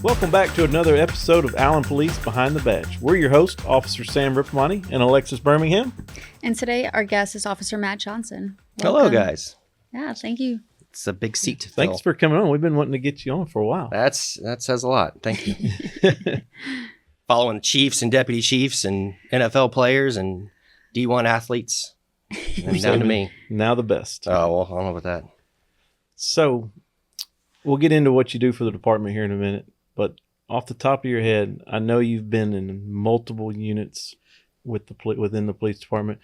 Welcome back to another episode of Allen Police Behind the Badge. We're your hosts, Officer Sam Ripamani and Alexis Birmingham. And today our guest is Officer Matt Johnson. Welcome. Hello, guys. Yeah, thank you. It's a big seat to fill. Thanks for coming on. We've been wanting to get you on for a while. That says a lot. Thank you. Following chiefs and deputy chiefs and NFL players and D1 athletes. And down to me. Now the best. Oh, well, I don't know about that. So we'll get into what you do for the department here in a minute. But off the top of your head, I know you've been in multiple units within the police department.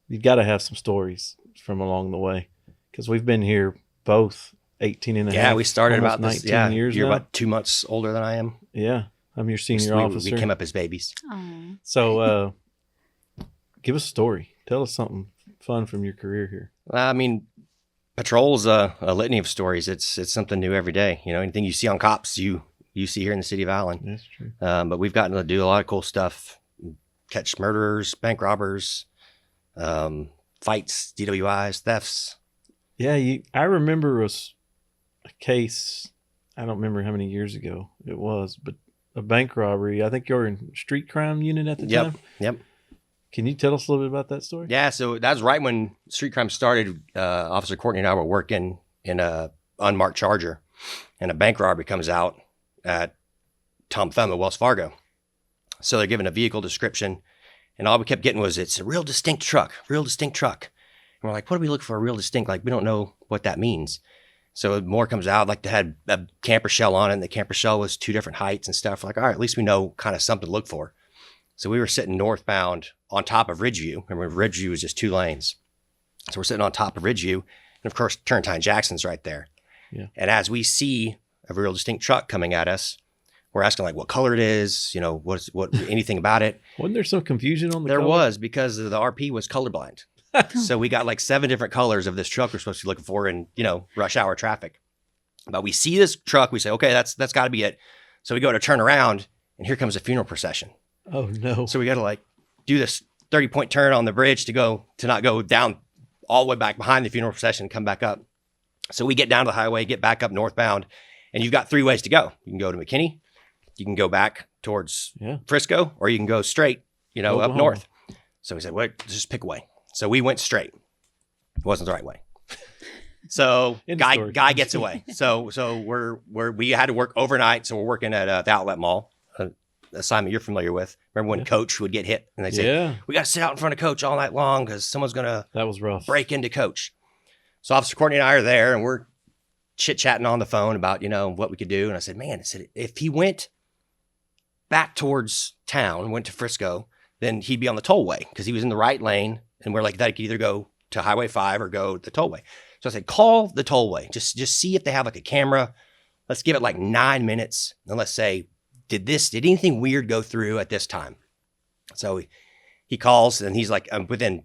You've got to have some stories from along the way, because we've been here both 18 and a half. Yeah, we started about 19 years You're now. about 2 months older than I am. Yeah, I'm your senior officer. We came up as babies. Aww. So give us a story. Tell us something fun from your career here. I mean, patrol's a litany of stories. It's something new every day. You know, anything you see on cops, you see here in the city of Allen. That's true. But we've gotten to do a lot of cool stuff. Catch murderers, bank robbers, fights, DWIs, thefts. Yeah, I remember a case, I don't remember how many years ago it was, but a bank robbery. I think you were in street crime unit at the time. Yep. Can you tell us a little bit about that story? Yeah, so that was right when street crime started. Officer Courtney and I were working in a unmarked Charger, and a bank robbery comes out at Tom Thumb at Wells Fargo. So they're given a vehicle description, and all we kept getting was, it's a real distinct truck. And we're like, what do we look for a real distinct? Like, we don't know what that means. So more comes out, like they had a camper shell on it, and the camper shell was 2 different heights and stuff. We're like, all right, at least we know kind of something to look for. So we were sitting northbound on top of Ridgeview. Remember, Ridgeview was just 2 lanes. So we're sitting on top of Ridgeview, and of course, Turrentine Jackson's right there. Yeah. And as we see a real distinct truck coming at us, we're asking like what color it is, you know, what anything about it. Wasn't there some confusion on the There color? was, because the RP was colorblind. So we got like 7 different colors of this truck we're supposed to be looking for in, you know, rush hour traffic. But we see this truck, we say, okay, that's got to be it. So we go to turn around, and here comes a funeral procession. Oh no. So we got to like do this 30-point turn on the bridge to not go down all the way back behind the funeral procession and come back up. So we get down to the highway, get back up northbound, and you've got 3 ways to go. You can go to McKinney, you can go back towards Frisco, or you can go straight, you know, up north. So we said, well, just pick a way. So we went straight. It wasn't the right way. So guy gets away. So we had to work overnight. So we're working at the Outlet Mall, assignment you're familiar with. Remember when Coach would get hit, and they say, we got to sit out in front of Coach all night long because someone's gonna break into Coach. So Officer Courtney and I are there, and we're chit-chatting on the phone about, you know, what we could do. And I said, if he went back towards town, went to Frisco, then he'd be on the tollway because he was in the right lane. And we're like, that could either go to Highway 5 or go to the tollway. So I said, call the tollway. Just see if they have like a camera. Let's give it like 9 minutes. And let's say, did anything weird go through at this time? So he calls, and he's like, within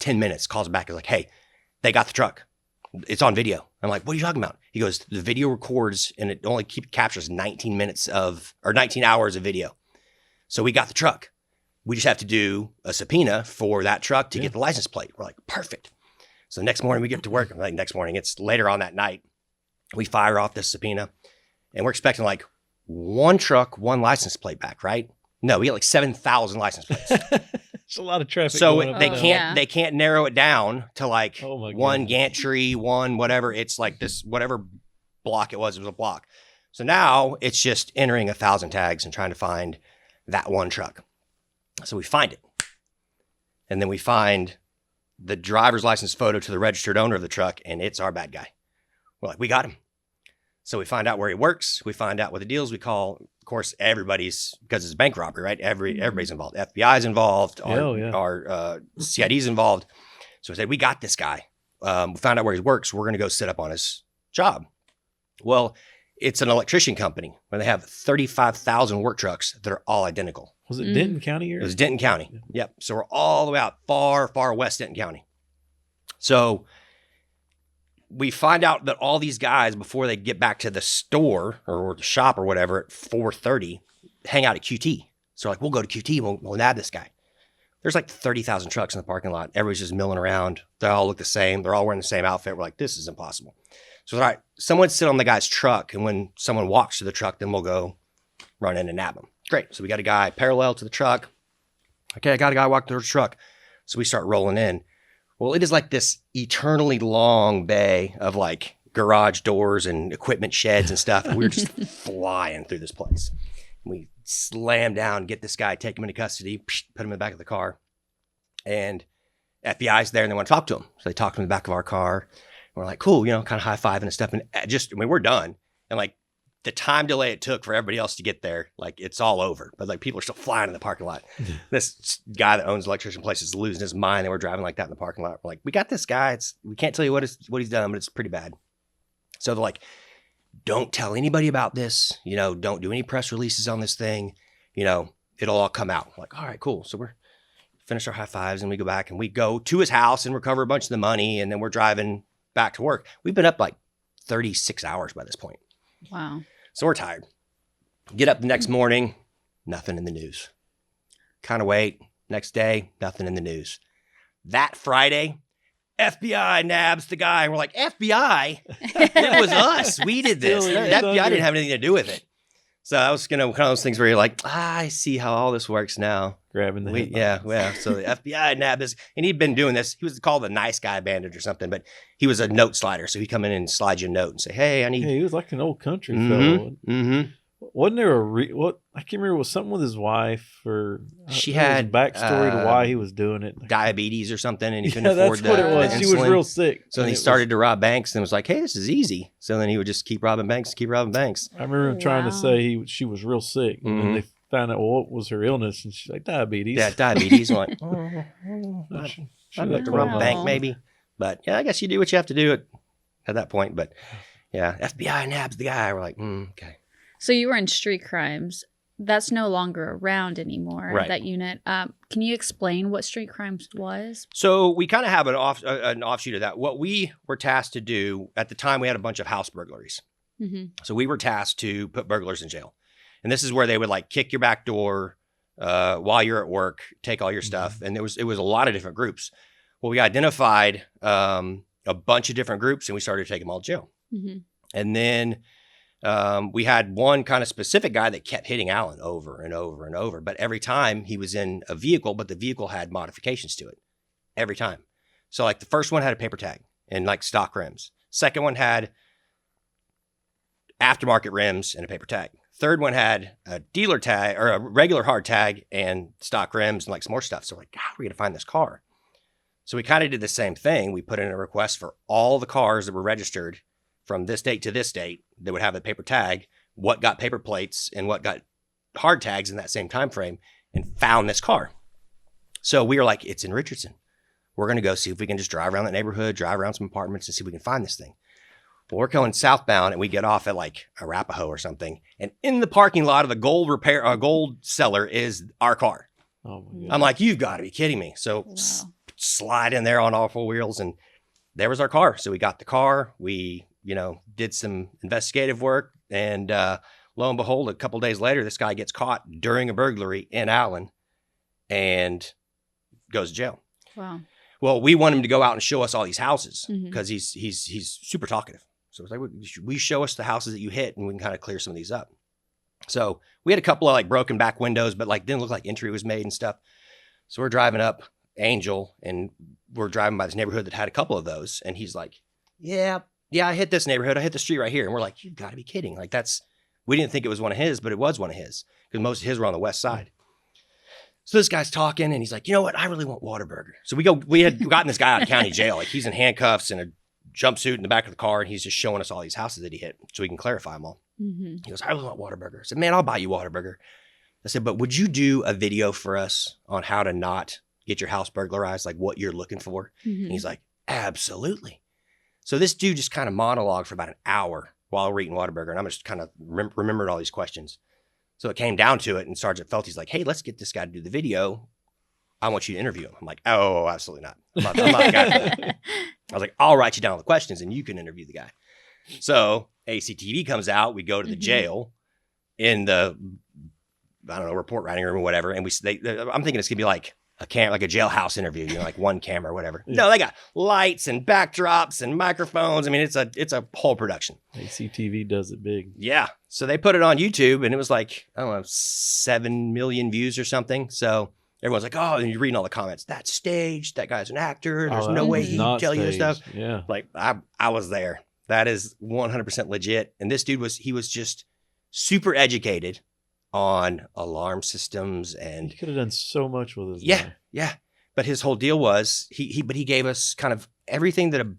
10 minutes, calls back. He's like, hey, they got the truck. It's on video. I'm like, what are you talking about? He goes, the video records, and it only captures 19 hours of video. So we got the truck. We just have to do a subpoena for that truck to get the license plate. We're like, perfect. So next morning we get to work. Like next morning, it's later on that night. We fire off this subpoena, and we're expecting like 1 truck, 1 license plate back, right? No, we get like 7,000 license plates. It's a lot of traffic. So they can't narrow it down to like 1 gantry, 1 whatever. It's like this, whatever block it was a block. So now it's just entering 1,000 tags and trying to find that 1 truck. So we find it. And then we find the driver's license photo to the registered owner of the truck, and it's our bad guy. We're like, we got him. So we find out where he works. We find out what the deal is. We call, of course, everybody's, because it's a bank robbery, right? Everybody's involved. FBI's involved. Our CID's involved. So we said, we got this guy. We found out where he works. We're going to go sit up on his job. Well, it's an electrician company where they have 35,000 work trucks that are all identical. Was it Denton County area? It was Denton County. Yeah. Yep. So we're all the way out far, far west Denton County. So we find out that all these guys, before they get back to the store or the shop or whatever at 4:30, hang out at QT. So like, we'll go to QT, we'll nab this guy. There's like 30,000 trucks in the parking lot. Everybody's just milling around. They all look the same. They're all wearing the same outfit. We're like, this is impossible. So, all right, someone sit on the guy's truck, and when someone walks to the truck, then we'll go run in and nab him. Great. So we got a guy parallel to the truck. Okay, I got a guy walking through the truck. So we start rolling in. Well, it is like this eternally long bay of like garage doors and equipment sheds and stuff. And we're just flying through this place. We slam down, get this guy, take him into custody, put him in the back of the car. And FBI's there and they want to talk to him. So they talk to him in the back of our car. We're like, cool, kind of high-fiving and stuff. And we're done. And like the time delay it took for everybody else to get there, like it's all over. But like people are still flying in the parking lot. This guy that owns electrician place is losing his mind. And we're driving like that in the parking lot. We're like, we got this guy. We can't tell you what he's done, but it's pretty bad. So they're like, don't tell anybody about this. Don't do any press releases on this thing. It'll all come out. I'm like, all right, cool. So we're finish our high fives and we go back and we go to his house and recover a bunch of the money. And then we're driving back to work. We've been up like 36 hours by this point. Wow. So we're tired. Get up the next morning, nothing in the news. Kind of wait. Next day, nothing in the news. That Friday, FBI nabs the guy. And we're like, FBI? It was us. We did this. The FBI didn't have anything to do with it. So that was kind of those things where you're like, I see how all this works now. Grabbing the yeah. So the FBI nabbed this, and he'd been doing this. He was called the nice guy bandit or something, but he was a note slider. So he'd come in and slide you a note and say, hey, I need. Yeah, he was like an old country fellow. Mm-hmm. Wasn't there what I can't remember, was something with his wife or she there was had a backstory to why he was doing it. Diabetes or something, and he couldn't afford that's what it was. the She was insulin. real sick. So then he started to rob banks and was like, hey, this is easy. So then he would just keep robbing banks. I remember him trying to say she was real sick. And then they found out what was her illness, and she's like, diabetes. Yeah, diabetes. I'm like, I'd like to rob a bank maybe. But yeah, I guess you do what you have to do at that point. But yeah, FBI nabs the guy. We're like, okay. So you were in street crimes. That's no longer around anymore, right. That unit. Can you explain what street crimes was? So we kind of have an offshoot of that. What we were tasked to do at the time, we had a bunch of house burglaries. Mm-hmm. So we were tasked to put burglars in jail. And this is where they would like kick your back door while you're at work, take all your stuff. And it was a lot of different groups. Well, we identified a bunch of different groups and we started to take them all to jail. Mm-hmm. And then we had one kind of specific guy that kept hitting Alan over and over and over. But every time he was in a vehicle, but the vehicle had modifications to it every time. So like the first one had a paper tag and like stock rims. Second one had aftermarket rims and a paper tag. Third one had a dealer tag or a regular hard tag and stock rims and like some more stuff. So like, how are we going to find this car? So we kind of did the same thing. We put in a request for all the cars that were registered from this date to this date that would have a paper tag, what got paper plates and what got hard tags in that same time frame, and found this car. So we were like, it's in Richardson. We're going to go see if we can just drive around that neighborhood, drive around some apartments and see if we can find this thing. Well, we're going southbound and we get off at like Arapahoe or something. And in the parking lot of the gold seller is our car. Oh my God. I'm like, you've got to be kidding me. So Wow. slide in there on all four wheels and there was our car. So we got the car. We, did some investigative work. And lo and behold, a couple days later, this guy gets caught during a burglary in Allen and goes to jail. Wow. Well, we want him to go out and show us all these houses Mhm. because he's super talkative. So it's like, we show us the houses that you hit and we can kind of clear some of these up. So we had a couple of like broken back windows, but like didn't look like entry was made and stuff. So we're driving up Angel and we're driving by this neighborhood that had a couple of those. And he's like, yeah, I hit this neighborhood. I hit the street right here. And we're like, you've got to be kidding. Like we didn't think it was one of his, but it was one of his because most of his were on the west side. So this guy's talking and he's like, you know what? I really want Whataburger. So we had gotten this guy out of county jail. Like he's in handcuffs and a jumpsuit in the back of the car. And he's just showing us all these houses that he hit so we can clarify them all. Mm-hmm. He goes, I really want Whataburger. I said, man, I'll buy you Whataburger. I said, but would you do a video for us on how to not get your house burglarized, like what you're looking for? Mm-hmm. And he's like, absolutely. So this dude just kind of monologued for about an hour while we're eating Whataburger. And I'm just kind of remembered all these questions. So it came down to it. And Sergeant Felty's like, hey, let's get this guy to do the video. I want you to interview him. I'm like, oh, absolutely not. I'm not the guy for that. I was like, I'll write you down all the questions and you can interview the guy. So ACTV comes out. We go to the jail in the, I don't know, report writing room or whatever. And I'm thinking it's going to be like like a jailhouse interview, like one camera or whatever. No, they got lights and backdrops and microphones. I mean, it's a whole production. ACTV does it big. Yeah. So they put it on YouTube and it was like, I don't know, 7 million views or something. So everyone's like, oh, and you're reading all the comments. That's staged. That guy's an actor. There's no way he'd tell you this stuff. Yeah. Like I was there. That is 100% legit. And this dude was just super educated on alarm systems, and he could have done so much with his yeah life. Yeah, but his whole deal was he gave us kind of everything that a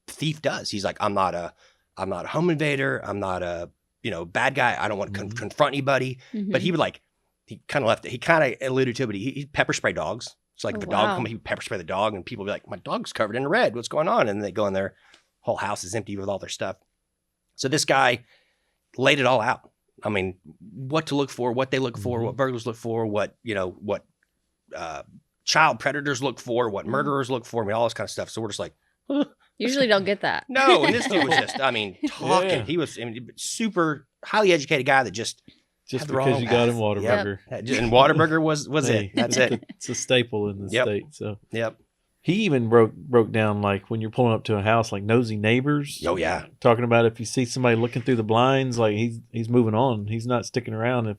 thief does. He's like, I'm not a home invader, I'm not a bad guy, I don't want to confront anybody. But he would he kind of alluded to it, but he pepper spray dogs. So like if a dog come, he would pepper spray the dog, and people would be like, my dog's covered in red, what's going on? And they go in there, whole house is empty with all their stuff. So this guy laid it all out. I mean, what to look for, what they look for, what burglars look for, what child predators look for, what murderers look for. I mean, all this kind of stuff. So we're just like, usually don't get that. No, and this dude was just, talking. Yeah. He was super highly educated guy that just because you got him Whataburger. Yep. And Whataburger was it. That's it. It's a staple in the state. So he even broke down, like when you're pulling up to a house, like nosy neighbors. Oh yeah, talking about if you see somebody looking through the blinds, like he's moving on. He's not sticking around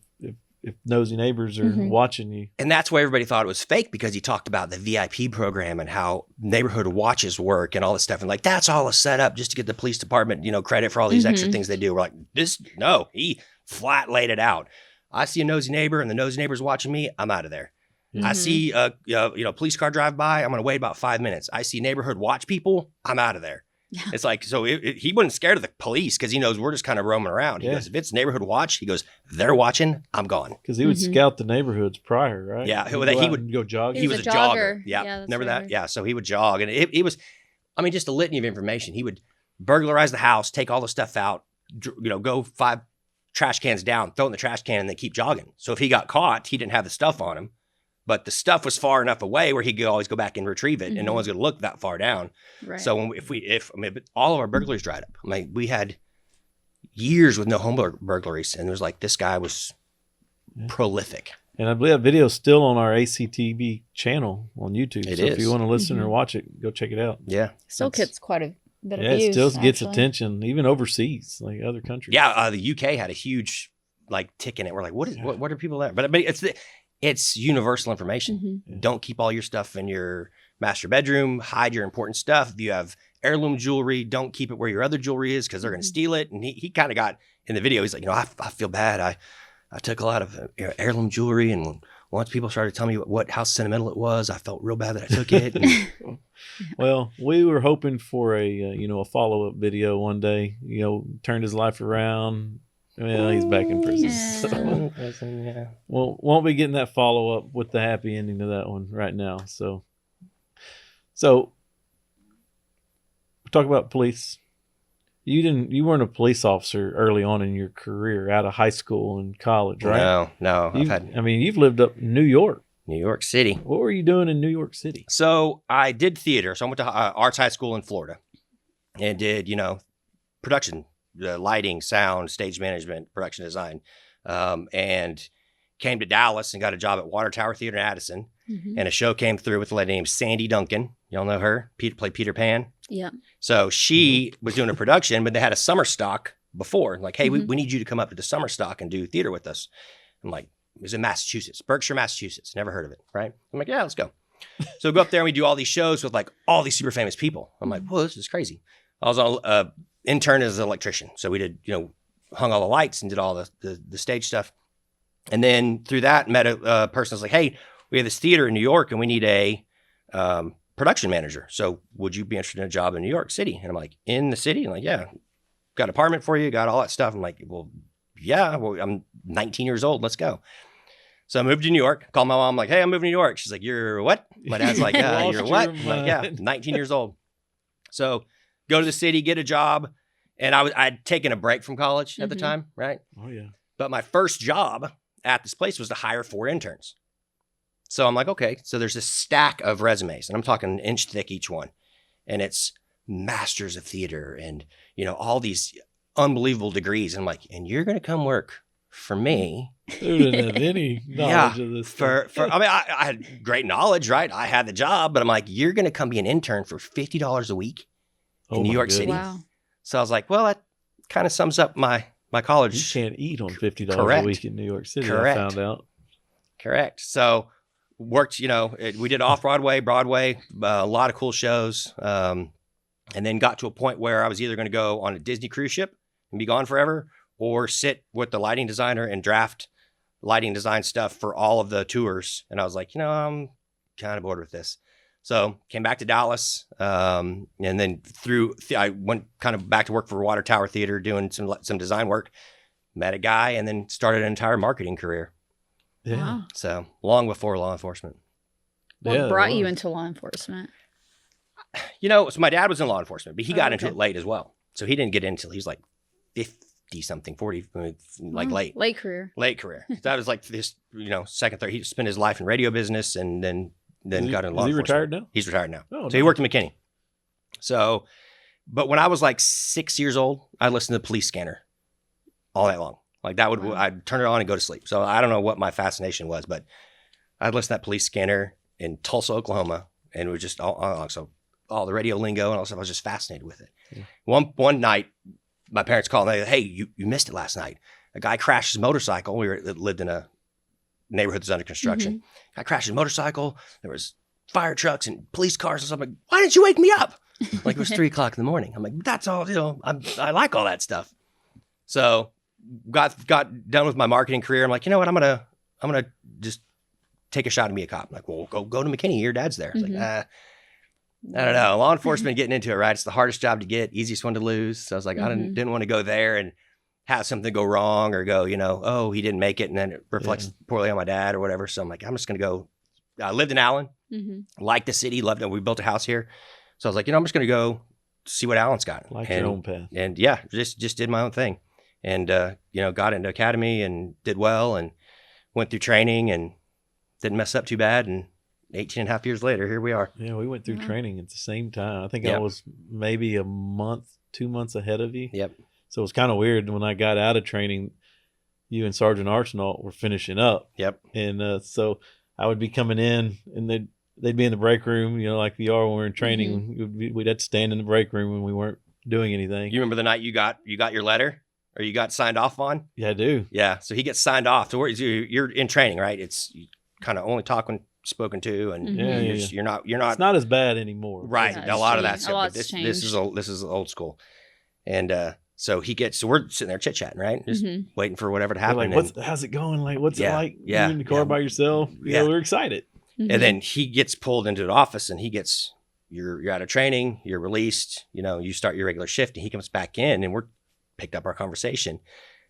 if nosy neighbors are watching you. And that's why everybody thought it was fake, because he talked about the VIP program and how neighborhood watches work and all this stuff. And like, that's all a setup just to get the police department, credit for all these extra things they do. We're like, he flat laid it out. I see a nosy neighbor and the nosy neighbor's watching me, I'm out of there. I see a police car drive by, I'm going to wait about 5 minutes. I see neighborhood watch people, I'm out of there. Yeah. It's like, so he wasn't scared of the police because he knows we're just kind of roaming around. He goes, if it's neighborhood watch, he goes, they're watching, I'm gone. Because he would scout the neighborhoods prior, right? Yeah, he would go jogging. He was a jogger. Yeah, remember that? Yeah, so he would jog. And it was, just a litany of information. He would burglarize the house, take all the stuff out, go 5 trash cans down, throw it in the trash can, and then keep jogging. So if he got caught, he didn't have the stuff on him. But the stuff was far enough away where he could always go back and retrieve it, and no one's going to look that far down. Right. So but all of our burglaries dried up. We had years with no home burglaries, and it was like this guy was prolific. And I believe that video is still on our ACTV channel on YouTube. It so is. If you want to listen or watch it, go check it out. Yeah, still gets quite a bit of views. Yeah, it still gets actually attention, even overseas, like other countries. Yeah, the UK had a huge tick in it. We're like, what are people there? But it's universal information. Don't keep all your stuff in your master bedroom. Hide your important stuff. If you have heirloom jewelry, don't keep it where your other jewelry is because they're going to steal it. And he kind of got in the video. He's like, I feel bad. I took a lot of heirloom jewelry, and once people started telling me how sentimental it was, I felt real bad that I took it. And, well, we were hoping for a follow-up video one day. Turned his life around. Well, he's back in prison. Yeah. So. Well, won't be getting that follow up with the happy ending to that one right now. So talk about police. You weren't a police officer early on in your career, out of high school and college, right? No. You've lived up in New York City. What were you doing in New York City? So I did theater. So I went to Arts High School in Florida, and did production. The lighting, sound, stage management, production design, and came to Dallas and got a job at Water Tower Theater in Addison. And a show came through with a lady named Sandy Duncan. Y'all know her? Played Peter Pan. Yeah. So she was doing a production, but they had a summer stock before. Like, hey, we need you to come up to the summer stock and do theater with us. I'm like, it was in Massachusetts, Berkshire, Massachusetts. Never heard of it, right? I'm like, yeah, let's go. So we go up there and we do all these shows with all these super famous people. I'm like, whoa, this is crazy. I was on intern as an electrician. So we did, hung all the lights and did all the stage stuff. And then through that, met a person who's like, hey, we have this theater in New York and we need a production manager. So would you be interested in a job in New York City? And I'm like, in the city? I'm like, yeah, got an apartment for you, got all that stuff. I'm like, well, yeah, I'm 19 years old. Let's go. So I moved to New York, called my mom, like, hey, I'm moving to New York. She's like, you're what? My dad's like, you're what? I'm like, yeah, 19 years old. So go to the city, get a job. And I'd taken a break from college at the time, right? Oh, yeah. But my first job at this place was to hire 4 interns. So I'm like, okay, so there's this stack of resumes, and I'm talking an inch thick each one. And it's masters of theater and, all these unbelievable degrees. And I'm like, and you're going to come work for me, Who didn't have any knowledge of this stuff? I mean, I had great knowledge, right? I had the job, but I'm like, you're going to come be an intern for $50 a week in New my York goodness. City. Wow. So I was like, well, that kind of sums up my college. You can't eat on $50 Correct. a week in New York City. Correct. I found out. Correct. So worked, we did off Broadway, a lot of cool shows. And then got to a point where I was either going to go on a Disney cruise ship and be gone forever, or sit with the lighting designer and draft lighting design stuff for all of the tours. And I was like, I'm kind of bored with this. So came back to Dallas. And then I went kind of back to work for Water Tower Theater, doing some design work, met a guy, and then started an entire marketing career. Yeah. Wow. So long before law enforcement. What Yeah, brought it you was. into law enforcement? So my dad was in law enforcement, but he got into okay. it late as well. So he didn't get in until he was like 50 something, 40, like Wow. late Late career. career. That was like this, second, third. He spent his life in radio business and then got in law Is he enforcement. retired now? He's retired now. Oh, So he worked in McKinney. So, but when I was like 6 years old, I listened to the Police Scanner all night long. Like Wow. I'd turn it on and go to sleep. So I don't know what my fascination was, but I'd listen to that Police Scanner in Tulsa, Oklahoma, and it was just all the radio lingo and all that stuff. I was just fascinated with it. Yeah. One night, my parents called and they said, hey, you missed it last night. A guy crashed his motorcycle. We lived in a neighborhood that's under construction. Guy crashed his motorcycle. There was fire trucks and police cars and stuff. I'm like, why didn't you wake me up? Like it was 3:00 in the morning. I'm like, that's all, I like all that stuff. So got done with my marketing career. I'm like, you know what? I'm gonna just take a shot and be a cop. I'm like, well, go to McKinney. Your dad's there. I was like, I don't know. Law enforcement, getting into it, right? It's the hardest job to get, easiest one to lose. So I was like, I didn't want to go there and have something go wrong or go, oh, he didn't make it, and then it reflects poorly on my dad or whatever. So I'm like, I'm just gonna go. I lived in Allen, liked the city, loved it. We built a house here. So I was like, I'm just gonna go see what Allen's got. Like your own path. And yeah, just did my own thing. And, got into academy and did well and went through training and didn't mess up too bad. And 18 and a half years later, here we are. Yeah, we went through Wow. training at the same time. I think Yep. I was maybe a month, 2 months ahead of you. Yep. So it was kind of weird when I got out of training, you and Sergeant Arsenault were finishing up. Yep. And so I would be coming in and they'd be in the break room, like we are when we're in training. We'd have to stand in the break room when we weren't doing anything. You remember the night you got your letter or you got signed off on? Yeah, I do. Yeah. So he gets signed off. So you're in training, right? It's kind of only talk when spoken to, and you're not. It's not as bad anymore. Right. Yeah, A lot of it's that changed. stuff. A But lot's this is old school. And so we're sitting there chit chatting, right? Just waiting for whatever to We're happen. like, how's it going? Like, what's it Yeah, like? yeah, You're in the car yeah. by yourself. Yeah. We're excited. And then he gets pulled into the office and you're out of training, you're released, you start your regular shift, and he comes back in and we're picked up our conversation.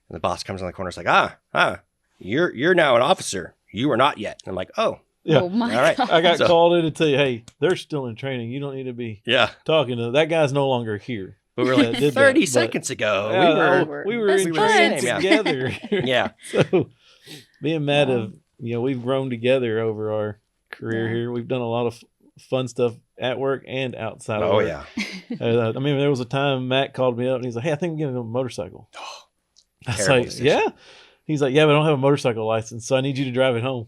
And the boss comes on the corner. It's like, you're now an officer. You are not yet. And I'm like, oh, Yeah. Oh my All right. God. I got So- called in to tell you, hey, they're still in training. You don't need to be yeah. talking to that guy's no longer here. But we were Yeah, like did that, 30 but- seconds ago. Yeah, we we were best in friends. training Yeah. together. Yeah. So me and Matt Wow. have, we've grown together over our career Yeah. here. We've done a lot of fun stuff at work and outside of Oh, work. yeah. There was a time Matt called me up and he's like, hey, I think I'm getting a motorcycle. I was Terrible like, decision. yeah. He's like, yeah, but I don't have a motorcycle license, so I need you to drive it home.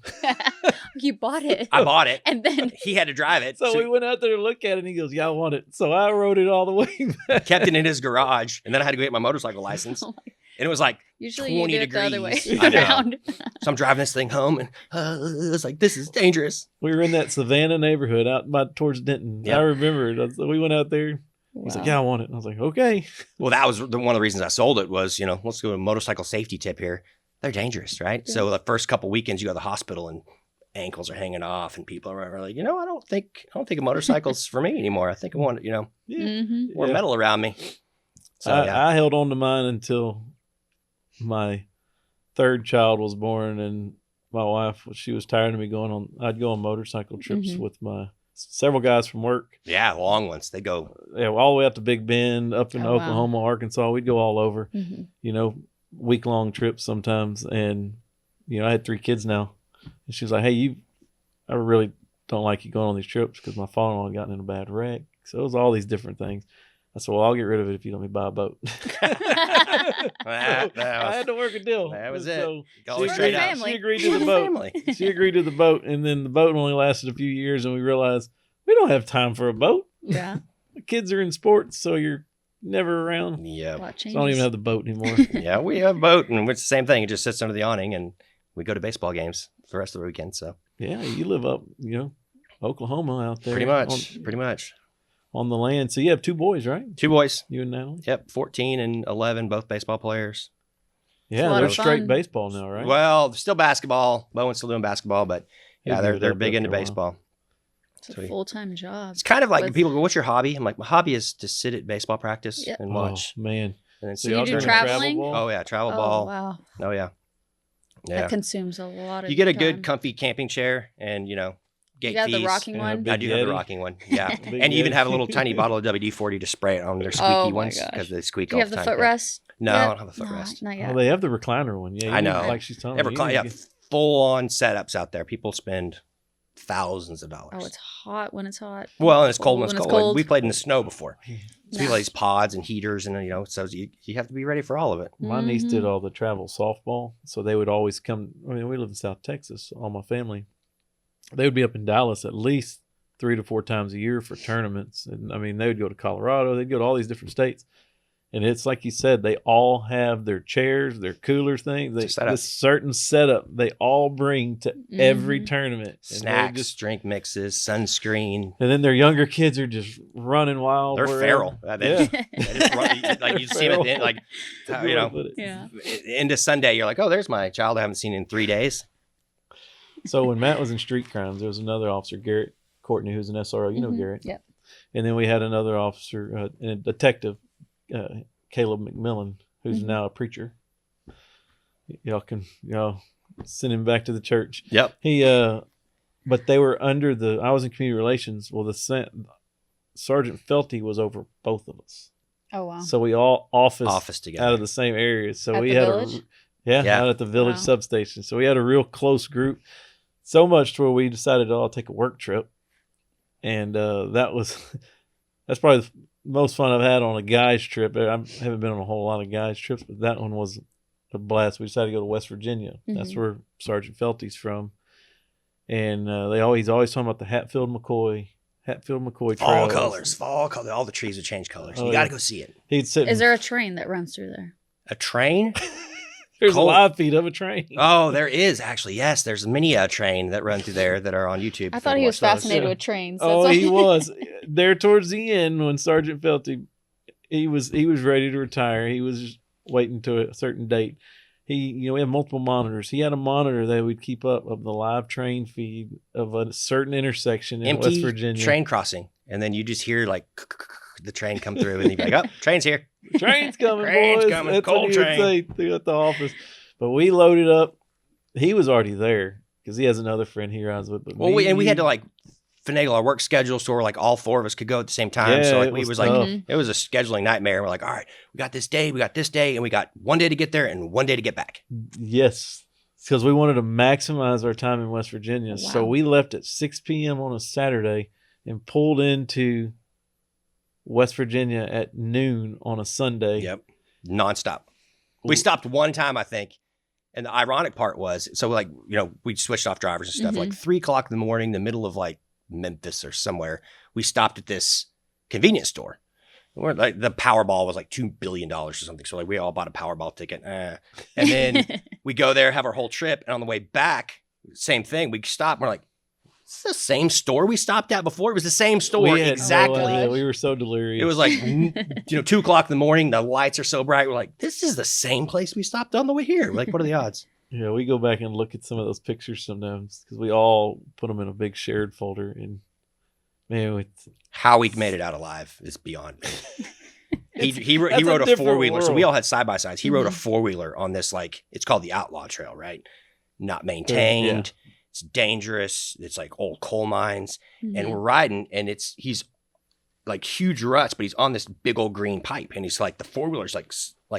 You bought it. I bought it. And then He had to drive it. So we went out there to look at it and he goes, yeah, I want it. So I rode it all the way back. kept it in his garage. And then I had to go get my motorcycle license. Oh my- And it was like usually you 20 do it the other way degrees. I know. around. So I'm driving this thing home and it was like, this is dangerous. We were in that Savannah neighborhood out by towards Denton. Yep. I remember it. We went out there. He's like, yeah, I want it. And I was like, okay. Well, that was one of the reasons I sold it was, let's go to a motorcycle safety tip here. They're dangerous, right? Yeah. So the first couple weekends you go to the hospital and ankles are hanging off and people are like, I don't think a motorcycle's for me anymore. I think I want, Yeah. more Yeah. metal around me. So yeah. I held on to mine until my third child was born, and my wife, she was tired of me I'd go on motorcycle trips Mhm. with my several guys from work. Yeah, long ones. They go. Yeah, all the way out to Big Bend, up in Oh, wow. Oklahoma, Arkansas. We'd go all over, Mhm. week-long trips sometimes. And, I had 3 kids now. And she was like, hey, I really don't like you going on these trips because my father-in-law had gotten in a bad wreck. So it was all these different things. I said, well, I'll get rid of it if you let me buy a boat. That I had to work a deal. That was it. So Go she straight agreed, up. family. she agreed to the boat. Family. She agreed to the boat, and then the boat only lasted a few years, and we realized we don't have time for a boat. Yeah. The kids are in sports, so you're never around. Yeah. A lot So I don't even changes. have the boat anymore. Yeah, we have a boat, and it's the same thing. It just sits under the awning, and we go to baseball games the rest of the weekend. So Yeah, you live up, Oklahoma out there. pretty much. On the land. So you have 2 boys, right? 2 boys. You and Natalie? Yep, 14 and 11, both baseball players. Yeah, lot they're of straight fun. baseball now, right? Well, still basketball. Bowen's still doing basketball, but yeah, He'll give it they're up big after into a while. baseball. It's a Sweet. full-time job. It's kind of like With- people go, "What's your hobby?" I'm like, "My hobby is to sit at baseball practice Yep. and watch." Oh, man. And then So you y'all do turn to traveling? travel ball? Oh yeah, travel Oh, ball. wow. Oh yeah, yeah. That consumes a lot of You get a time. good, comfy camping chair, and gate You got fees. the rocking and a one? big I do have the Yeti. rocking one, yeah. Big And you even Yeti. have a little tiny bottle of WD-40 to spray it on their squeaky Oh my ones gosh. because they squeak Do you all have the the time. footrest? No, yet? I don't have a No, footrest. not Oh, yet. they have the recliner one. Yeah, I know. Like she's telling Ever me. yeah, full-on setups out there. People spend thousands of dollars. Oh, it's hot when it's hot. Well, and it's cold when When it's it's cold. cold. We played in the snow before. So we Nah. have these pods and heaters, and so you have to be ready for all of it. My niece did Mhm. all the travel softball, so they would always come. I mean, we live in South Texas, all my family. They would be up in Dallas at least 3 to 4 times a year for tournaments, and I mean, they would go to Colorado, they'd go to all these different states, and it's like you said, they all have their chairs, their coolers, things. It's a setup. This certain setup they all bring to every Mhm. tournament. And they're Snacks, just- drink mixes, sunscreen. and then their younger kids are just running wild. They're wherever. feral. They Yeah. just run, like you see them at the end, like That's a good way to put it. Yeah. into Sunday. You're like, oh, there's my child I haven't seen in 3 days. So when Matt was in street crimes, there was another officer, Garrett Courtney, who's an SRO. You know Mhm. Garrett. Yep. And then we had another officer, a detective, Caleb McMillan, who's Mhm. now a preacher. Y'all send him back to the church. Yep. But they were under I was in community relations. Well, Sergeant Felty was over both of us. Oh, wow. So we all office Office together. out of the same area. So At we the had village? Yeah. out at the village Wow. substation. So we had a real close group, so much to where we decided to all take a work trip, and that's probably the most fun I've had on a guys trip. I haven't been on a whole lot of guys trips, but that one was a blast. We decided to go to West Virginia. That's Mhm. where Sergeant Felty's from, and he's always talking about the Hatfield McCoy Fall trails. colors. All the trees would change colors. Oh, You got to yeah. go see it. He'd sit. Is there a train that runs through there? A train? There's cold? a live feed of a train. Oh, there is actually. Yes, there's many a train that run through there that are on YouTube. I if thought you he was watch those. fascinated Yeah. with trains. Oh, That's he all. was there towards the end when Sergeant Felty, he was ready to retire. He was just waiting to a certain date. We have multiple monitors. He had a monitor that would keep up of the live train feed of a certain intersection in West Empty Virginia. train crossing, and then you just hear like the train come through, and you'd be like, "Oh, train's here." Train's coming, Train's boys. coming, That's coal what he would train. say throughout the office. But we loaded up. He was already there because he has another friend he rides with. But Well, me, we had to like finagle our work schedule so we're like all 4 of us could go at the same time. Yeah, so like it we was was like tough. Mhm. it was a scheduling nightmare. We're like, all right, we got this day, and we got 1 day to get there and 1 day to get back. Yes, because we wanted to maximize our time in West Virginia. Wow. So we left at 6 p.m. on a Saturday and pulled into West Virginia at noon on a Sunday. Yep, nonstop. We stopped one time, I think. And the ironic part was, so like, we switched off drivers and stuff. Mhm. Like 3 o'clock in the morning, the middle of like Memphis or somewhere, we stopped at this convenience store. We're like, the Powerball was like $2 billion or something. So like we all bought a Powerball ticket. And then we go there, have our whole trip. And on the way back, same thing. We stop. We're like, it's the same store we stopped at before. It was the same store. We had no Exactly. idea. We were so delirious. It was like, 2 o'clock in the morning. The lights are so bright. We're like, this is the same place we stopped on the way here. We're like, what are the odds? Yeah, we go back and look at some of those pictures sometimes because we all put them in a big shared folder. And man, How we made it out alive is beyond me. He that's a rode a different 4-wheeler. So world. we all had side by sides. He rode a Mhm. 4-wheeler on this, like, it's called the Outlaw Trail, right? Not maintained. Yeah. It's dangerous. It's like old coal mines. Mhm. And we're riding, and he's like huge ruts, but he's on this big old green pipe. And he's like, the 4-wheeler's like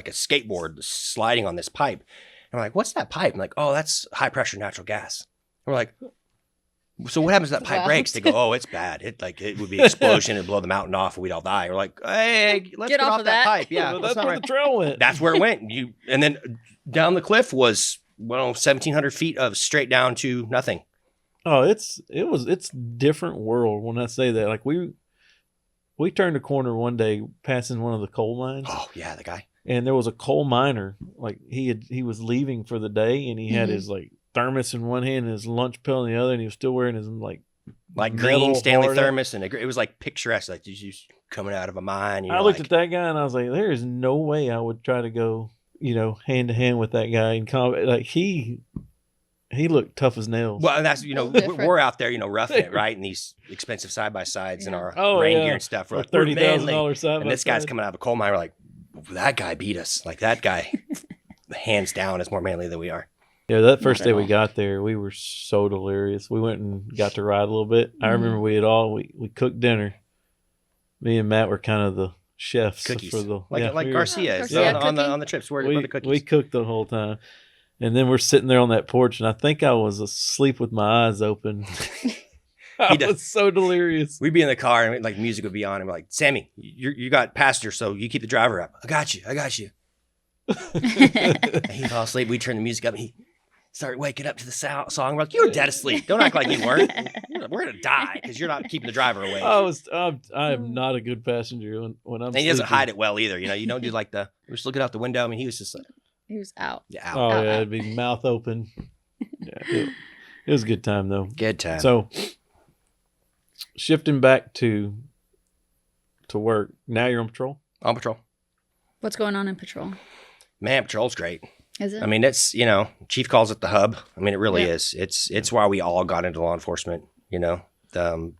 a skateboard sliding on this pipe. And I'm like, what's that pipe? I'm like, oh, that's high pressure natural gas. And we're like, So what happens if that pipe Wow. breaks? They go, oh, it's bad. It would be an explosion and blow the mountain off and we'd all die. We're like, hey, let's get off that pipe. Yeah, Well, that's that's not where right. the trail went. That's where it went. And then down the cliff was 1,700 feet of straight down to nothing. Oh, it's different world when I say that. Like we turned a corner one day passing one of the coal mines. Oh yeah, the guy. And there was a coal miner. Like he was leaving for the day, and he had his like thermos in one hand and his lunch pill in the other, and he was still wearing his like green metal Stanley hard- thermos, and it was like picturesque, like just coming out of a mine. I looked at that guy and I was like, there is no way I would try to go, hand to hand with that guy in combat. Like he looked tough as nails. Well, and that's Different. we're out there, roughing it, right? In these expensive side by sides and our Oh, rain yeah. gear and stuff. We're For like, we're $30,000 manly. side And by this guy's side. coming out of a coal mine. We're like, that guy beat us. Like that guy, hands down, is more manly than we are. Yeah, that first Not day at we all. got there, we were so delirious. We went and got to ride a little bit. I remember we cooked dinner. Me and Matt were kind of the chefs Cookies, for the like we were- Garcia is Garcia on the cooking? trips. Where we, the cookies? we cooked the whole time. And then we're sitting there on that porch, and I think I was asleep with my eyes open. I does. was so delirious. We'd be in the car and like music would be on, and we're like, Sammy, you got passenger, so you keep the driver up. I got you. And he'd fall asleep. We'd turn the music up, and he started waking up to the song. We're like, you were dead asleep. Don't act like you weren't. We're gonna die because you're not keeping the driver awake. I am not a good passenger when I'm And he doesn't sleeping. hide it well either. You don't do like we're just looking out the window. I mean, he was just like, He was out. yeah, out. Oh, Out. yeah, it'd be mouth open. Yeah, it was a good time, though. Good time. So, shifting back to work, now you're on patrol? On patrol. What's going on in patrol? Man, patrol's great. Is it? I mean, it's, Chief calls it the hub. I mean, it really Yeah. is. It's why we all got into law enforcement.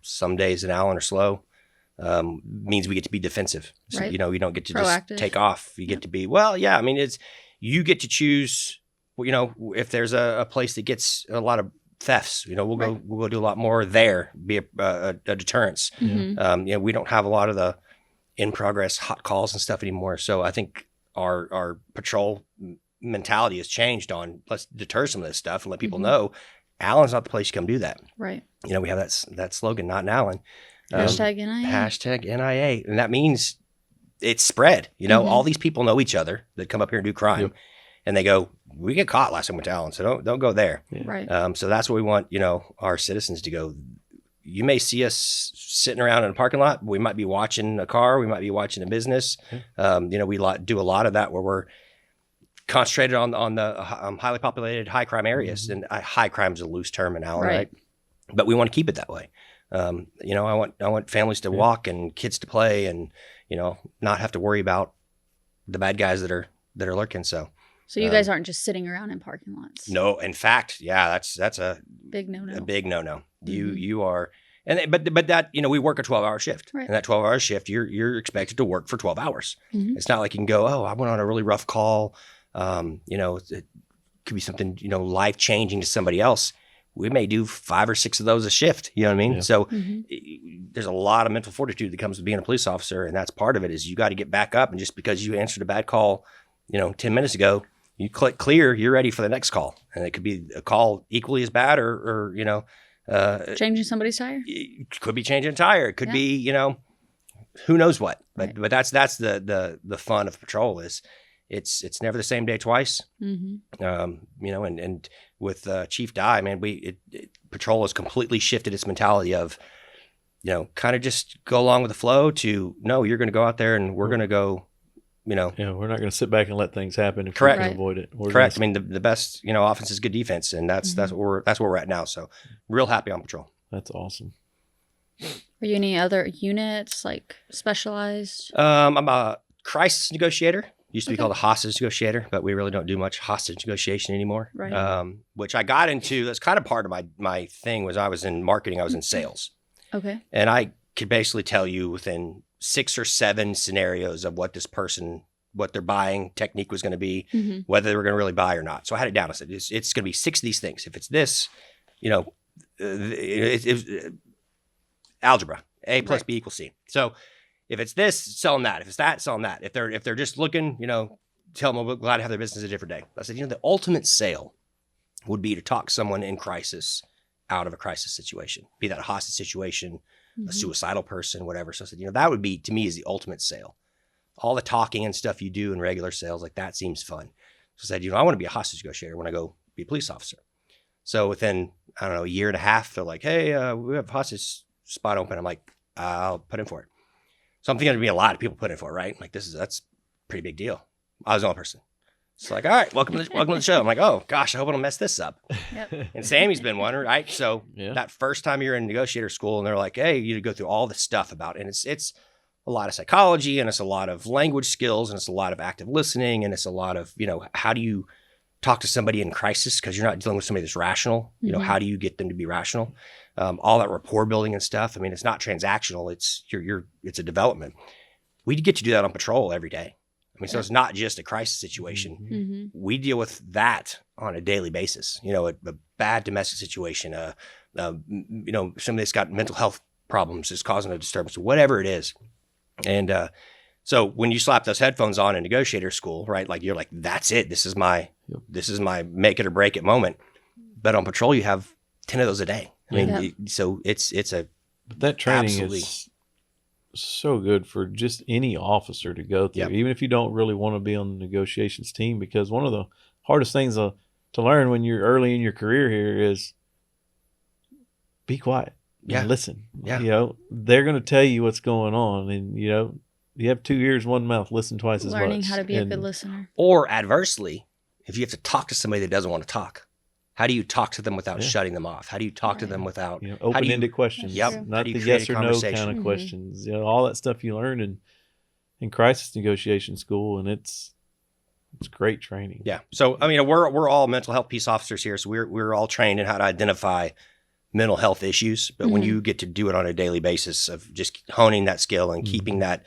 Some days in Allen are slow. Means we get to be defensive. So, Right. you don't get to Proactive. just take off. You get to be, I mean, you get to choose, if there's a place that gets a lot of thefts, we'll go do a lot more there, be a deterrence. Mhm. We don't have a lot of the in progress hot calls and stuff anymore. So I think our patrol mentality has changed on let's deter some of this stuff and let people Mhm. know Allen's not the place you come do that. Right. We have that slogan, not in Allen. Hashtag NIA. Hashtag NIA. And that means it's spread. Mhm. All these people know each other that come up here and do crime. Yep. And they go, we get caught last time we went to Allen, so don't go there. Right. So that's what we want, our citizens to go. You may see us sitting around in a parking lot. We might be watching a car. We might be watching a business. We do a lot of that where we're concentrated on the highly populated, high crime areas. And high crime is a loose term in Allen, right? But we want to keep it that way. I want families to walk and kids to play and, not have to worry about the bad guys that are lurking. So You guys aren't just sitting around in parking lots. no, in fact, yeah, that's a Big no. big no. Mhm. You are, but that we work a 12-hour shift, Right. and that 12-hour shift you're expected to work for 12 hours. Mhm. It's not like you can go, I went on a really rough call. It could be something life changing to somebody else. We may do 5 or 6 of those a shift. You know what I mean? Yeah. So Mhm. there's a lot of mental fortitude that comes with being a police officer, and that's part of it. Is you got to get back up, and just because you answered a bad call, 10 minutes ago. You click clear, you're ready for the next call. And it could be a call equally as bad or Changing somebody's tire. it could be changing a tire. It could Yeah. be, who knows what. Right. But that's the fun of patrol is it's never the same day twice. Mm-hmm. And with Chief Dye, man, patrol has completely shifted its mentality of, kind of just go along with the flow to, no, you're going to go out there and we're going to go, Yeah, we're not going to sit back and let things happen if Correct. we can Right. avoid it. We're correct. I gonna- mean, the best, offense is good defense, and that's where we're at now. So real happy on patrol. That's awesome. Are you any other units like specialized? I'm a crisis negotiator. Used to be Okay. called a hostage negotiator, but we really don't do much hostage negotiation anymore. Right. Which I got into. That's kind of part of my thing. Was I was in marketing. I was in sales, Okay. and I could basically tell you within 6 or 7 scenarios of what this person, what their buying technique was going to be, Mm-hmm. whether they were going to really buy or not. So I had it down. I said, it's going to be 6 of these things. If it's this, algebra, A plus Right. B equals C. So if it's this, sell them that. If it's that, sell them that. If they're just looking, tell them we're glad to have their business a different day. I said, the ultimate sale would be to talk someone in crisis out of a crisis situation, be that a hostage situation, Mhm. a suicidal person, whatever. So I said, that would be, to me, is the ultimate sale. All the talking and stuff you do in regular sales, like that seems fun. So I said, I want to be a hostage negotiator when I go be a police officer. So within, I don't know, a year and a half, they're like, hey, we have a hostage spot open. I'm like, I'll put in for it. So I'm thinking there'd be a lot of people put in for it, right? I'm like, that's a pretty big deal. I was the only person. It's like, all right, welcome to the show. I'm like, oh gosh, I hope I don't mess this up. Yep. And Sammy's been one, right? So Yeah. that first time you're in negotiator school and they're like, hey, you go through all the stuff about it. And it's a lot of psychology, and it's a lot of language skills, and it's a lot of active listening, and it's a lot of, how do you talk to somebody in crisis, because you're not dealing with somebody that's rational. Mhm. How do you get them to be rational? All that rapport building and stuff. I mean, it's not transactional. It's it's a development. We get to do that on patrol every day. I mean, so it's not just a crisis situation. Mhm. We deal with that on a daily basis. A bad domestic situation, somebody that's got mental health problems is causing a disturbance, whatever it is. And so when you slap those headphones on in negotiator school, right? Like you're like, that's it. This is my make it or break it moment. But on patrol, you have 10 of those a day. I mean, so it's a But that training absolutely. is so good for just any officer to go through, Yep. even if you don't really want to be on the negotiations team, because one of the hardest things to learn when you're early in your career here is be quiet Yeah. and listen. Yeah. They're going to tell you what's going on, and you have 2 ears, 1 mouth, listen twice as much. Learning how to be a And good listener. Or adversely, if you have to talk to somebody that doesn't want to talk, how do you talk to them without shutting them off? How do you talk to them without open-ended questions. Yep. How Not do the you create yes a or no conversation? kind of Mhm. questions. All that stuff you learn in crisis negotiation school, and it's great training. Yeah. So I mean, we're all mental health peace officers here, so we're all trained in how to identify mental health issues. But when Mhm. you get to do it on a daily basis of just honing that skill and keeping that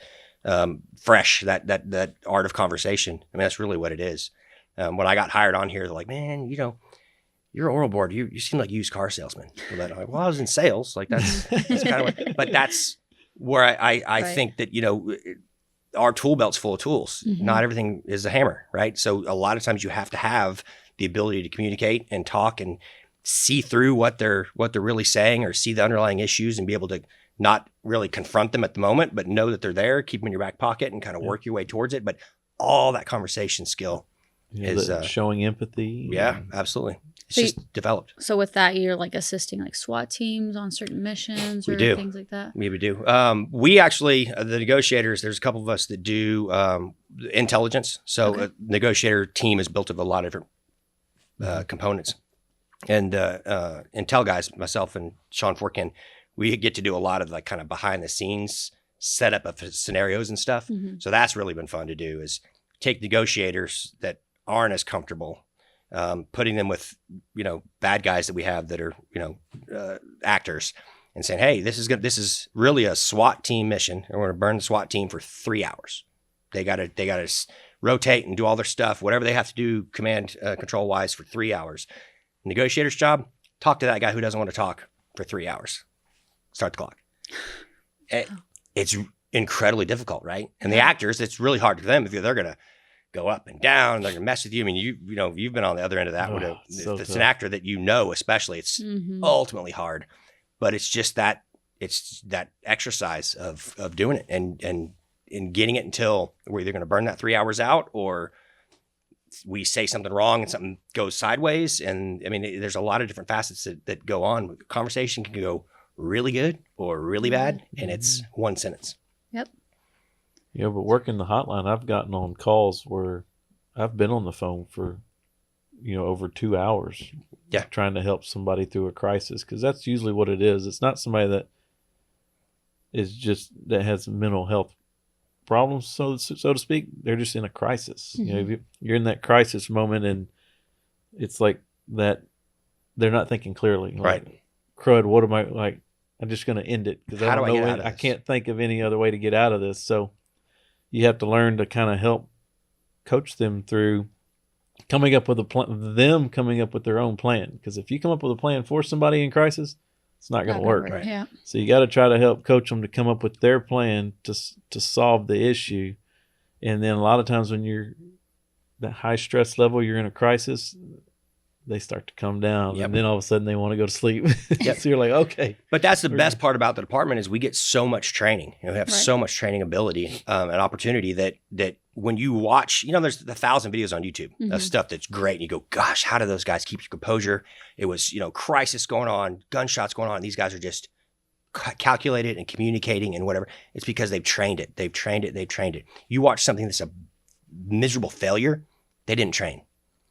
fresh, that art of conversation, I mean, that's really what it is. When I got hired on here, they're like, man, you're an oral board. You seem like a used car salesman. I'm like, well, I was in sales. Like that's kind of but that's where I Right. think that, our tool belt's full of tools. Mhm. Not everything is a hammer, right? So a lot of times you have to have the ability to communicate and talk and see through what they're really saying, or see the underlying issues and be able to not really confront them at the moment, but know that they're there, keep them in your back pocket and kind of work your way towards it. But all that conversation skill is showing empathy. yeah, absolutely. It's So just developed. So with that, you're like assisting like SWAT teams on certain missions We or do. things like that? We do. We actually, the negotiators, there's a couple of us that do intelligence. So Okay. a negotiator team is built of a lot of different components. And Intel guys, myself and Sean Forkin, we get to do a lot of like kind of behind the scenes setup of scenarios and stuff. Mhm. So that's really been fun to do, is take negotiators that aren't as comfortable, putting them with, bad guys that we have that are, actors, and saying, hey, this is really a SWAT team mission. And we're going to burn the SWAT team for 3 hours. They got to rotate and do all their stuff, whatever they have to do, command control wise, for 3 hours. Negotiator's job, talk to that guy who doesn't want to talk for 3 hours. Start the clock. It's incredibly difficult, right? And the actors, it's really hard for them if they're going to go up and down, and they're going to mess with you. I mean, you've been on the other end of that. If it's an actor that especially, it's Mhm. ultimately hard. But it's just that exercise of doing it and getting it until we're either going to burn that 3 hours out, or we say something wrong and something goes sideways. And I mean, there's a lot of different facets that go on. Conversation can go really good or really bad, and it's one sentence. Yep. Yeah, but working the hotline, I've gotten on calls where I've been on the phone for, over 2 hours. Yeah. Trying to help somebody through a crisis, because that's usually what it is. It's not somebody that has mental health problems, so to speak. They're just in a crisis. Mhm. You're in that crisis moment, and it's like that. They're not thinking clearly. Like, Right. Crud, what am I like? I'm just going to end it because How do I get out of I this? can't think of any other way to get out of this. So you have to learn to kind of help coach them through coming up with a plan, them coming up with their own plan. Because if you come up with a plan for somebody in crisis, it's not going to work. Right. Yeah. So you got to try to help coach them to come up with their plan to solve the issue. And then a lot of times when you're that high stress level, you're in a crisis, they start to come down, Yep. and then all of a sudden they want to go to sleep. Yep. So you're like, okay. But that's the best part about the department is we get so much training. We have Right. so much training ability and opportunity that when you watch, there's 1,000 videos on YouTube of stuff that's great. And you go, gosh, how do those guys keep your composure? It was, crisis going on, gunshots going on. These guys are just calculated and communicating and whatever. It's because they've trained it. They've trained it. You watch something that's a miserable failure, they didn't train.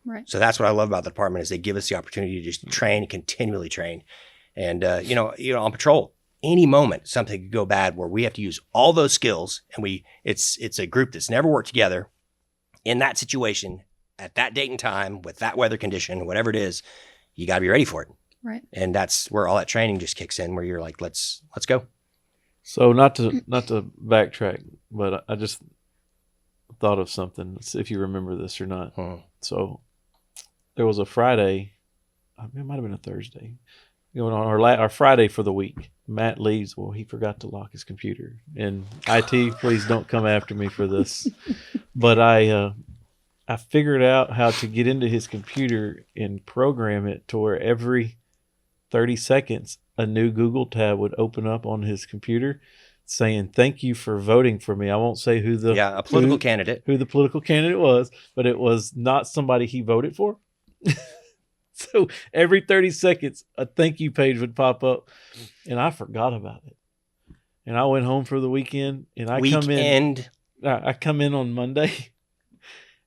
Right. So that's what I love about the department is they give us the opportunity to just train, continually train. And, on patrol, any moment something could go bad where we have to use all those skills. And it's a group that's never worked together in that situation at that date and time with that weather condition, whatever it is, you got to be ready for it. Right. And that's where all that training just kicks in where you're like, let's go. So not to backtrack, but I just thought of something. Let's see if you remember this or not. So there was a Friday, it might have been a Thursday, going on our Friday for the week. Matt leaves. Well, he forgot to lock his computer. And IT, please don't come after me for this. But I figured out how to get into his computer and program it to where every 30 seconds a new Google tab would open up on his computer saying, "Thank you for voting for me." I won't say who the a political candidate. Who the political candidate was, but it was not somebody he voted for. So every 30 seconds, a thank you page would pop up, and I forgot about it. And I went home for the weekend, and I come in on Monday,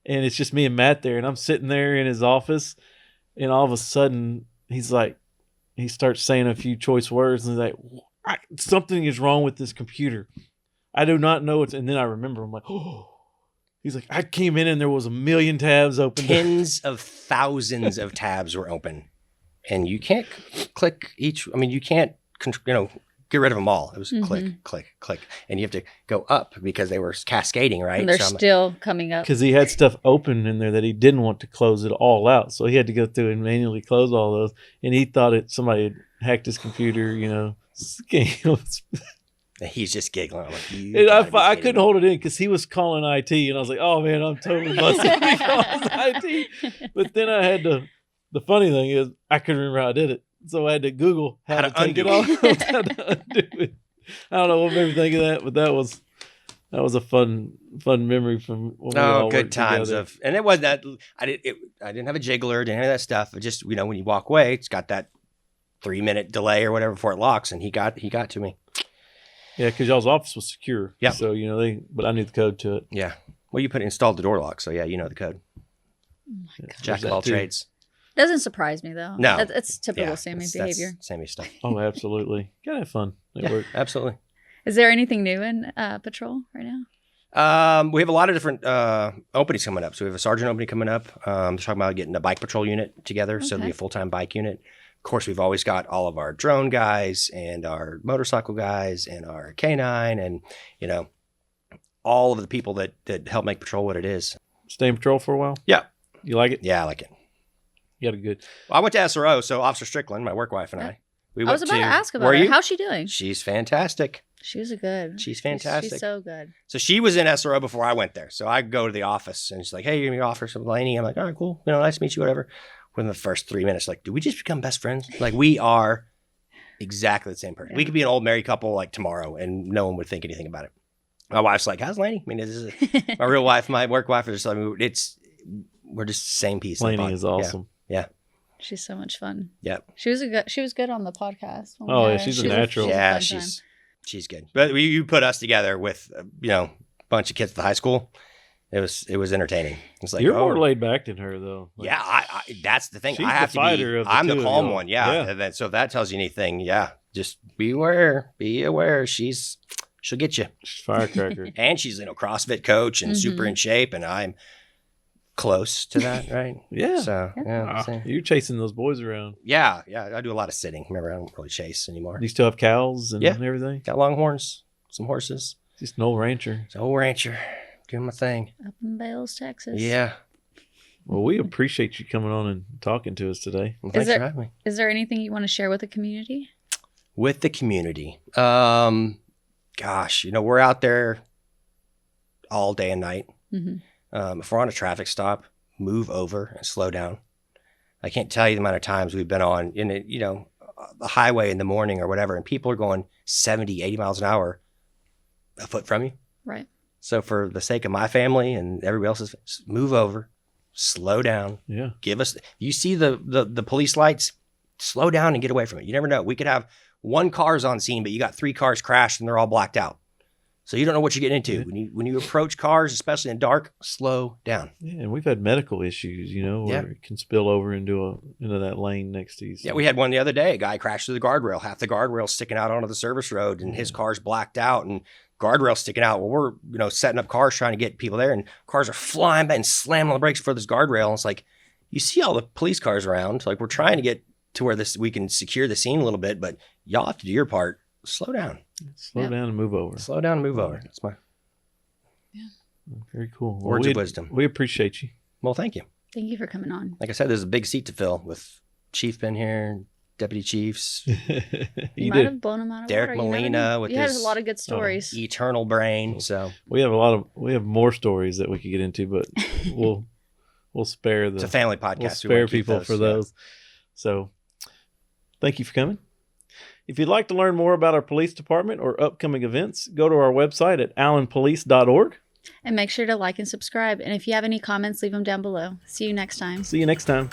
and it's just me and Matt there, and I'm sitting there in his office, and all of a sudden he starts saying a few choice words, and he's like, "Something is wrong with this computer. I do not know what's." And then I remember, I'm like, "Oh." He's like, "I came in and there was 1 million tabs open." Tens of thousands of tabs were open. And you can't click each. I mean, you can't, get rid of them all. It was click, click, click. And you have to go up because they were cascading, right? And they're still coming up. Because he had stuff open in there that he didn't want to close it all out. So he had to go through and manually close all those. And he thought somebody had hacked his computer, scams. He's just giggling. I'm like, And I couldn't hold it in because he was calling IT, and I was like, "Oh man, I'm totally busted." He calls IT, but then I had to. The funny thing is, I couldn't remember how I did it, so I had to Google how to take it off. How to undo it. I don't know what made me think of that, but that was a fun memory from when we all good worked times together. and it wasn't that I didn't have a jiggler, didn't have that stuff. It just when you walk away, it's got that 3-minute delay or whatever before it locks, and he got to me. Yeah, because y'all's office was secure. Yeah. So but I knew the code to it. Yeah. Well, you installed the door lock, so yeah, you know the code. Oh my God. Jack There's of all that too. trades. Doesn't surprise me though. No. It's typical Sammy that's behavior. Sammy stuff. Oh, absolutely. Gotta have fun at Yeah, work. absolutely. Is there anything new in patrol right now? We have a lot of different openings coming up. So we have a sergeant opening coming up. They're talking about getting a bike patrol unit together, so it'll be a full-time bike unit. Of course, we've always got all of our drone guys and our motorcycle guys and our canine and, all of the people that help make patrol what it is. Stay in patrol for a while? Yeah. You like it? Yeah, I like it. You got a good. Well, I went to SRO, so Officer Strickland, my work wife, and I I was about to ask about Were her. you? How's she doing? She's fantastic. She's good. She's fantastic. She's so good. So she was in SRO before I went there. So I go to the office and she's like, "Hey, you're going to offer some Laney." I'm like, "All right, cool. Nice to meet you, whatever." Within the first 3 minutes, like, do we just become best friends? Like, we are exactly the same person. Yeah. We could be an old married couple like tomorrow and no one would think anything about it. My wife's like, "How's Laney?" I mean, this is my real wife, my work wife. We're just the same piece. Laney is awesome. Yeah. She's so much fun. Yep. She was good on the podcast. when we Oh, had yeah, her. she's a She was natural. she's a Yeah, fun time. she's good. But you put us together with a bunch of kids at the high school. It was entertaining. It's like, You're more laid back than her, though. Like, Yeah, I that's the thing. She's I have the fighter to of be. the I'm two the of calm y'all. one. Yeah. Yeah. So if that tells you anything, just be aware. Be aware. She'll get you. she's a firecracker. And she's CrossFit coach and super in shape, and I'm close to that, right? Yeah. So Wow, so- you're chasing those boys around. yeah. I do a lot of sitting. Remember, I don't really chase anymore. Do you still have cows and Yeah. everything? Got longhorns, some horses. Just an old rancher. It's an old rancher doing my thing. Up in Bales, Texas. Yeah. Well, we appreciate you coming on and talking to us today. Well, thanks there- for having me. Is there anything you want to share with the community? With the community. Gosh, we're out there all day and night. Mm-hmm. If we're on a traffic stop, move over and slow down. I can't tell you the amount of times we've been on in it, the highway in the morning or whatever, and people are going 70, 80 miles an hour a foot from you. Right. So for the sake of my family and everybody else's, move over, slow down. Yeah. You see the police lights, slow down and get away from it. You never know. We could have one car's on scene, but you got 3 cars crashed and they're all blacked out. So you don't know what you're getting into. When you approach cars, especially in dark, slow down. Yeah, and we've had medical issues, where it can spill over into that lane next to you. So. Yeah, we had one the other day. A guy crashed through the guardrail. Half the guardrail sticking out onto the service road, and his car's blacked out, and guardrail sticking out. Well, we're setting up cars trying to get people there, and cars are flying back and slamming on the brakes for this guardrail. And it's like, you see all the police cars around. Like, we're trying to get to where we can secure the scene a little bit, but y'all have to do your part. Slow down. Slow down and move over. Slow down and move over. That's my very cool. Words of wisdom. We appreciate you. Well, thank you. Thank you for coming on. Like I said, there's a big seat to fill with Chief been here, Deputy Chiefs, You might have blown them out of Derek water. You never Molina know. with You had his a lot of good stories. eternal brain. So we have more stories that we could get into, but we'll spare it's a family podcast. We'll We spare won't keep people for those. So thank you for coming. If you'd like to learn more about our police department or upcoming events, go to our website at allenpolice.org. And make sure to like and subscribe. And if you have any comments, leave them down below. See you next time. See you next time.